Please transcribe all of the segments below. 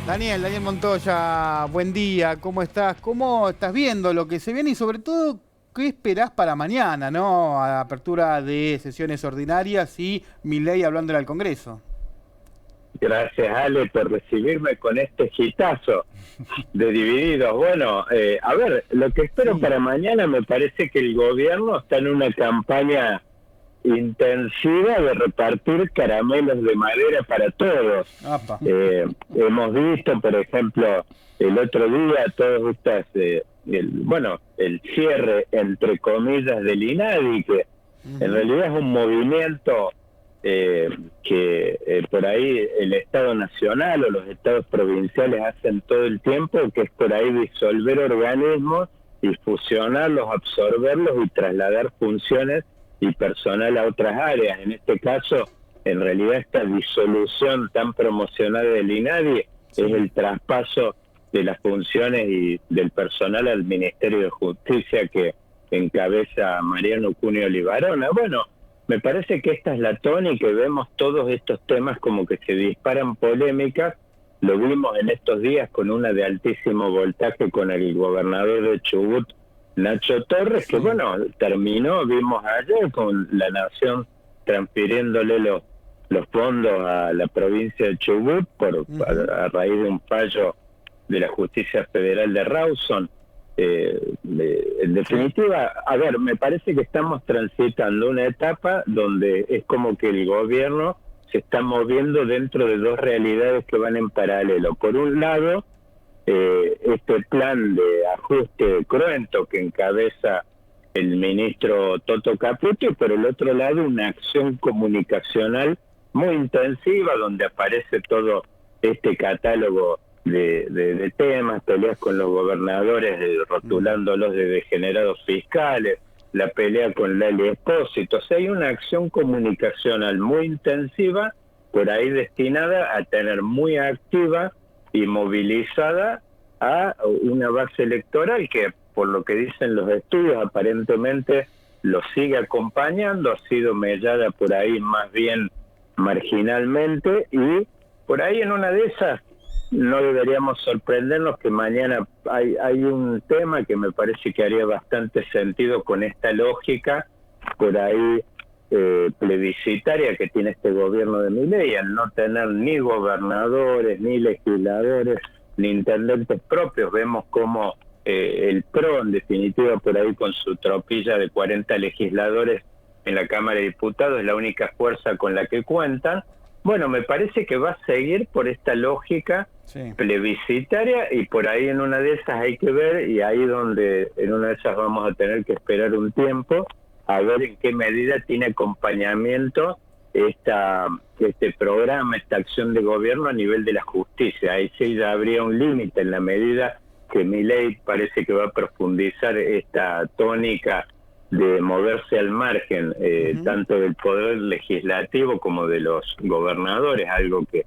Daniel Montoya, buen día, ¿cómo estás? ¿Cómo estás viendo lo que se viene y sobre todo qué esperás para mañana, ¿no? A la apertura de sesiones ordinarias y Milei hablándole al Congreso. Gracias, Ale, por recibirme con este gitazo de Divididos. Bueno, a ver, lo que espero Sí, para mañana me parece que el gobierno está en una campaña intensiva de repartir caramelos de madera para todos. apa. Hemos visto, por ejemplo, el otro día todas estas, el cierre, entre comillas, del INADI, que en Ujú. realidad es un movimiento que por ahí el Estado Nacional o los estados provinciales hacen todo el tiempo, que es por ahí disolver organismos y fusionarlos, absorberlos y trasladar funciones y personal a otras áreas. En este caso, en realidad esta disolución tan promocionada del INADI es Sí. el traspaso de las funciones y del personal al Ministerio de Justicia que encabeza Mariano Cunio Olivarona. Bueno, me parece que esta es la tónica y vemos todos estos temas como que se disparan polémicas. Lo vimos en estos días con una de altísimo voltaje con el gobernador de Chubut, Nacho Torres, que Sí. bueno, terminó, vimos ayer con la Nación transfiriéndole los fondos a la provincia de Chubut Ujú. a raíz de un fallo de la Justicia Federal de Rawson. En Sí. definitiva, a ver, me parece que estamos transitando una etapa donde es como que el gobierno se está moviendo dentro de dos realidades que van en paralelo. Por un lado, este plan de ajuste cruento que encabeza el ministro Toto Caputo y por el otro lado una acción comunicacional muy intensiva donde aparece todo este catálogo de temas, peleas con los gobernadores, Mm. rotulándolos de degenerados fiscales, la pelea con Lali Espósito. O sea, hay una acción comunicacional muy intensiva, por ahí destinada a tener muy activa y movilizada a una base electoral que, por lo que dicen los estudios, aparentemente lo sigue acompañando, ha sido mellada por ahí más bien marginalmente y por ahí en una de esas no deberíamos sorprendernos que mañana hay un tema que me parece que haría bastante sentido con esta lógica por ahí plebiscitaria que tiene este gobierno de Milei, al no tener ni gobernadores, ni legisladores, ni intendentes propios. Vemos como el PRO, en definitiva, por ahí con su tropilla de 40 legisladores en la Cámara de Diputados, es la única fuerza con la que cuentan. Bueno, me parece que va a seguir por esta lógica Sí. plebiscitaria y por ahí en una de esas hay que ver y ahí donde en una de esas vamos a tener que esperar un tiempo a ver en qué medida tiene acompañamiento este programa, esta acción de gobierno a nivel de la justicia. Ahí sí ya habría un límite en la medida que Milei parece que va a profundizar esta tónica de moverse al margen Ujú. tanto del poder legislativo como de los gobernadores, algo que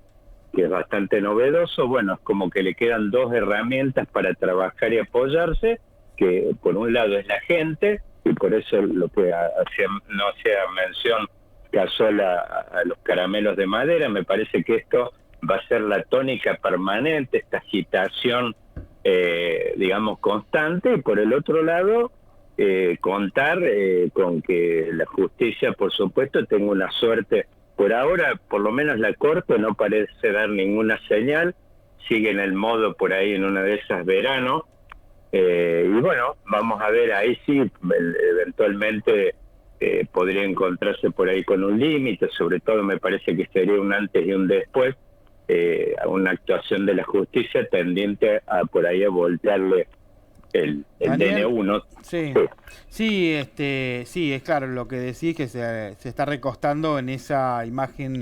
es bastante novedoso. Bueno, es como que le quedan dos herramientas para trabajar y apoyarse, que por un lado es la gente, y por eso lo que no hacía mención Casola a los caramelos de madera. Me parece que esto va a ser la tónica permanente, esta agitación, digamos, constante, y por el otro lado, contar con que la justicia, por supuesto, tenga una suerte. Por ahora, por lo menos la Corte no parece dar ninguna señal, sigue en el modo por ahí en una de esas verano, y bueno, vamos a ver, ahí sí, eventualmente podría encontrarse por ahí con un límite, sobre todo me parece que sería un antes y un después, a una actuación de la justicia tendiente a por ahí a voltearle el Daniel, DNU, ¿no? sí, Sí. sí, sí, es claro lo que decís, que se está recostando en esa imagen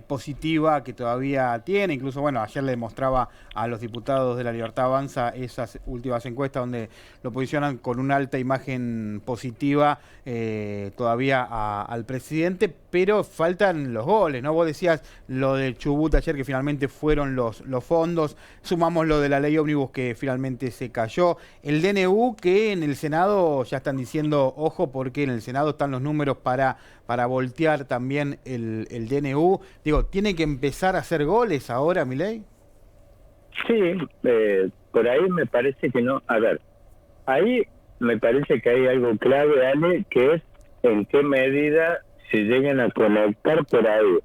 positiva que todavía tiene. Incluso, bueno, ayer le mostraba a los diputados de la Libertad Avanza esas últimas encuestas donde lo posicionan con una alta imagen positiva todavía al presidente, pero faltan los goles, ¿no? Vos decías lo del Chubut ayer, que finalmente fueron los fondos, sumamos lo de la ley ómnibus que finalmente se cayó. El DNU que en el Senado ya están diciendo, ojo, porque en el Senado están los números para voltear también el DNU. Digo, ¿tiene que empezar a hacer goles ahora, Milei? Sí, por ahí me parece que no. A ver, ahí me parece que hay algo clave, Ale, que es en qué medida se llegan a conectar por ahí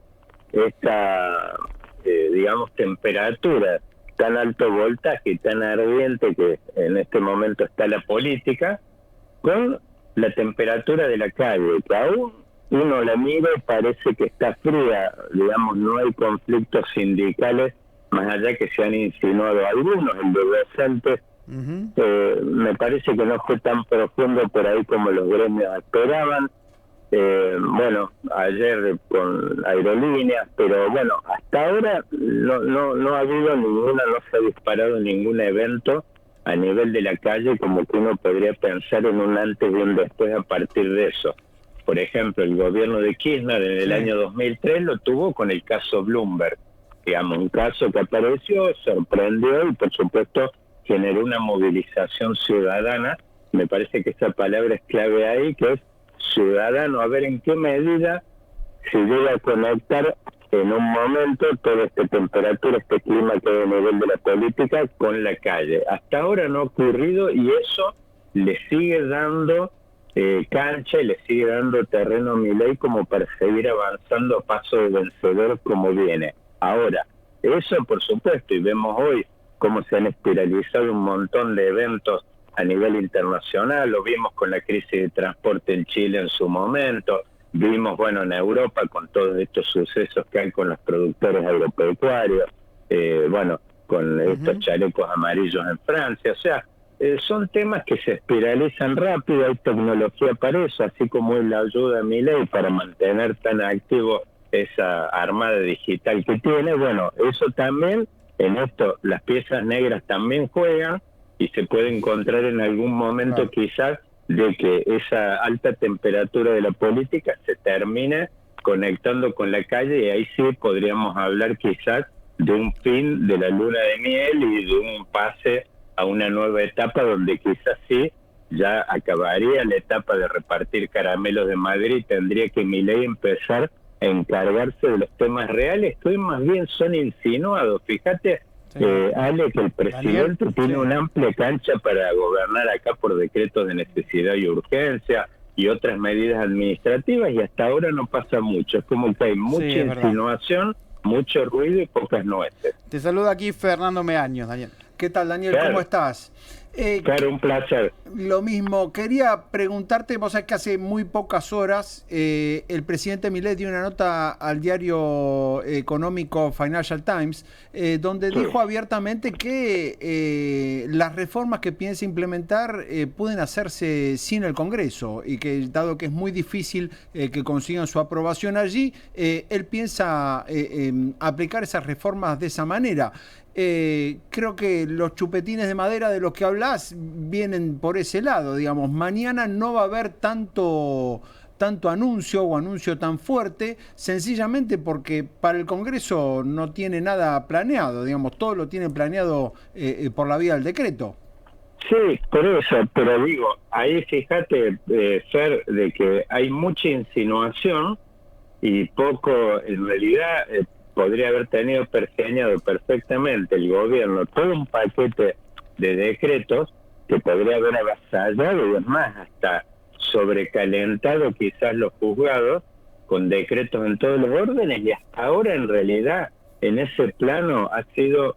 esta, digamos, temperatura, tan alto voltaje y tan ardiente que en este momento está la política, con la temperatura de la calle, que aún uno la mira y parece que está fría, digamos, no hay conflictos sindicales, más allá que se han insinuado algunos, el de docentes. Me parece que no fue tan profundo por ahí como los gremios esperaban. Bueno, ayer con aerolíneas, pero bueno, hasta ahora no ha habido ninguna, no se ha disparado ningún evento a nivel de la calle como que uno podría pensar en un antes y un después a partir de eso. Por ejemplo, el gobierno de Kirchner en el año 2003 lo tuvo con el caso Bloomberg, digamos, un caso que apareció, sorprendió y por supuesto generó una movilización ciudadana. Me parece que esa palabra es clave ahí, que es ciudadano, a ver en qué medida se llega a conectar en un momento toda esta temperatura, este clima que hay a nivel de la política con la calle. Hasta ahora no ha ocurrido y eso le sigue dando cancha y le sigue dando terreno a Milei como para seguir avanzando a paso de vencedor como viene. Ahora, eso por supuesto, y vemos hoy cómo se han espiralizado un montón de eventos a nivel internacional, lo vimos con la crisis de transporte en Chile en su momento, vimos, bueno, en Europa con todos estos sucesos que hay con los productores agropecuarios, bueno, con estos chalecos amarillos en Francia, o sea, son temas que se espiralizan rápido, hay tecnología para eso, así como es la ayuda a Milei para mantener tan activo esa armada digital que tiene, bueno, eso también, en esto las piezas negras también juegan, y se puede encontrar en algún momento quizás de que esa alta temperatura de la política se termine conectando con la calle y ahí sí podríamos hablar quizás de un fin de la luna de miel y de un pase a una nueva etapa donde quizás sí ya acabaría la etapa de repartir caramelos de Madrid y tendría que Milei empezar a encargarse de los temas reales que hoy más bien son insinuados. Fíjate, Ale, que el presidente tiene una amplia cancha para gobernar acá por decretos de necesidad y urgencia y otras medidas administrativas y hasta ahora no pasa mucho. Es como que hay mucha insinuación, mucho ruido y pocas nueces. Te saluda aquí Fernando Meaños, Daniel. ¿Qué tal, Daniel? Claro. ¿Cómo estás? Claro, un placer. Lo mismo, quería preguntarte, vos sabés que hace muy pocas horas el presidente Milei dio una nota al diario económico Financial Times, donde dijo abiertamente que las reformas que piensa implementar pueden hacerse sin el Congreso y que dado que es muy difícil que consigan su aprobación allí, él piensa aplicar esas reformas de esa manera. Creo que los chupetines de madera de los que hablas vienen por ese lado, digamos. Mañana no va a haber tanto anuncio tan fuerte, sencillamente porque para el Congreso no tiene nada planeado, digamos, todo lo tiene planeado por la vía del decreto. Sí, por eso, pero digo, ahí fíjate, Fer, de que hay mucha insinuación y poco, en realidad, podría haber tenido pergeñado perfectamente el gobierno todo un paquete de decretos que podría haber avasallado y es más, hasta sobrecalentado quizás los juzgados con decretos en todos los órdenes y hasta ahora en realidad en ese plano ha sido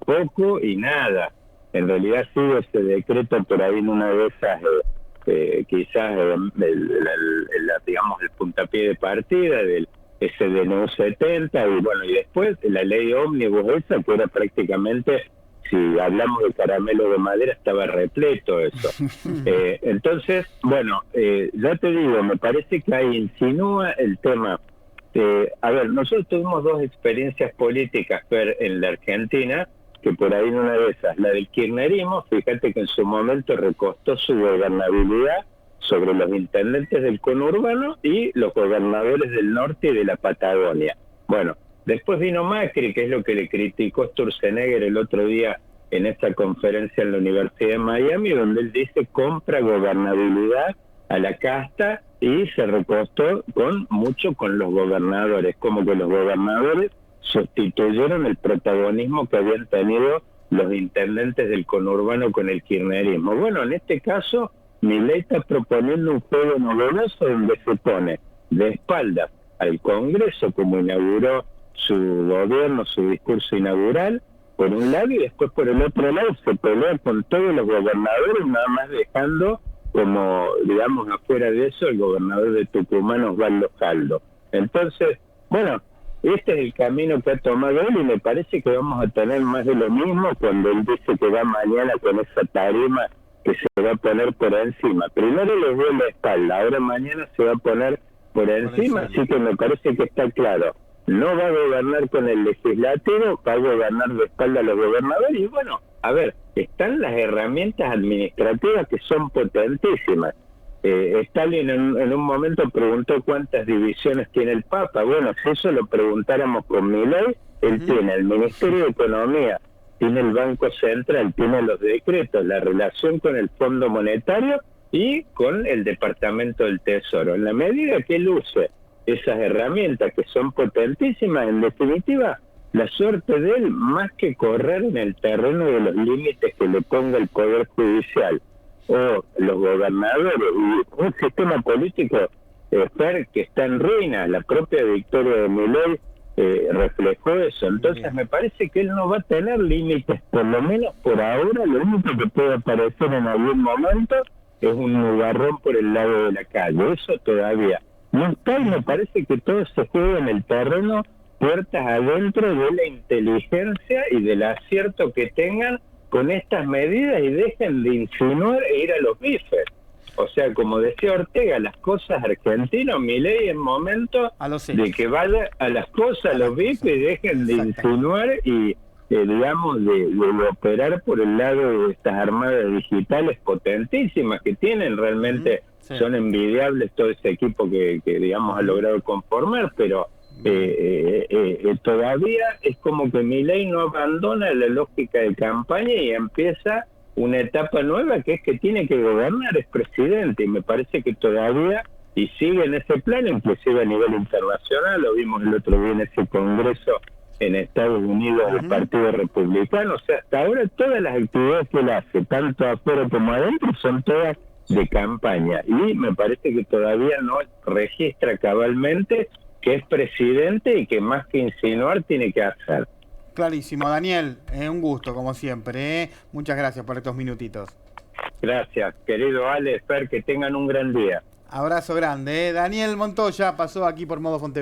poco y nada. En realidad ha sido ese decreto por ahí en una de esas quizás digamos el puntapié de partida del SDNU 70 y bueno, y después la ley ómnibus esa que era prácticamente, si hablamos de caramelo de madera, estaba repleto eso. Entonces, bueno, ya te digo, me parece que ahí insinúa el tema. A ver, nosotros tuvimos dos experiencias políticas en la Argentina, que por ahí en una de esas, la del kirchnerismo, fíjate que en su momento recostó su gobernabilidad sobre los intendentes del conurbano y los gobernadores del norte y de la Patagonia. Bueno, después vino Macri, que es lo que le criticó Sturzenegger el otro día en esta conferencia en la Universidad de Miami, donde él dice compra gobernabilidad a la casta y se recostó mucho con los gobernadores, como que los gobernadores sustituyeron el protagonismo que habían tenido los intendentes del conurbano con el kirchnerismo. Bueno, en este caso, Milei está proponiendo un juego novedoso donde se pone de espaldas al Congreso, como inauguró su gobierno, su discurso inaugural, por un lado, y después por el otro lado se pelea con todos los gobernadores, nada más dejando como, digamos, afuera de eso, el gobernador de Tucumán, Osvaldo Caldo. Entonces, bueno, este es el camino que ha tomado él y me parece que vamos a tener más de lo mismo cuando él dice que va mañana con esa tarima que se va a poner por encima. Primero le dio la espalda, ahora mañana se va a poner por encima, así que me parece que está claro. No va a gobernar con el legislativo, va a gobernar de espalda a los gobernadores y bueno, a ver, están las herramientas administrativas que son potentísimas. Stalin en un momento preguntó cuántas divisiones tiene el Papa. Bueno, si eso lo preguntáramos con Milei, él tiene el Ministerio de Economía, tiene el Banco Central, tiene los decretos, la relación con el Fondo Monetario y con el Departamento del Tesoro. En la medida que él use esas herramientas que son potentísimas, en definitiva, la suerte de él, más que correr en el terreno de los límites que le ponga el Poder Judicial o los gobernadores y un sistema político que está en ruina, la propia victoria de Milei reflejó eso. Entonces me parece que él no va a tener límites, por lo menos por ahora. Lo único que puede aparecer en algún momento es un nubarrón por el lado de la calle, eso todavía no está, y me parece que todo se juega en el terreno puertas adentro de la inteligencia y del acierto que tengan con estas medidas y dejen de insinuar e ir a los bifes. O sea, como decía Ortega, las cosas argentinas, Milei en momento de que vaya a las cosas, a los bifes, y dejen de insinuar y, digamos, de operar por el lado de estas armadas digitales potentísimas que tienen. Realmente son envidiables todo ese equipo que digamos, ha logrado conformar, pero todavía es como que Milei no abandona la lógica de campaña y empieza una etapa nueva que es que tiene que gobernar, es presidente, y me parece que todavía, y sigue en ese plan, inclusive a nivel internacional, lo vimos el otro día en ese congreso en Estados Unidos del Partido Republicano. O sea, hasta ahora todas las actividades que él hace, tanto afuera como adentro, son todas de campaña, y me parece que todavía no registra cabalmente que es presidente y que más que insinuar tiene que hacer. Clarísimo, Daniel, un gusto como siempre, muchas gracias por estos minutitos. Gracias, querido Ale, espero que tengan un gran día. Abrazo grande, Daniel Montoya pasó aquí por Modo Fonte.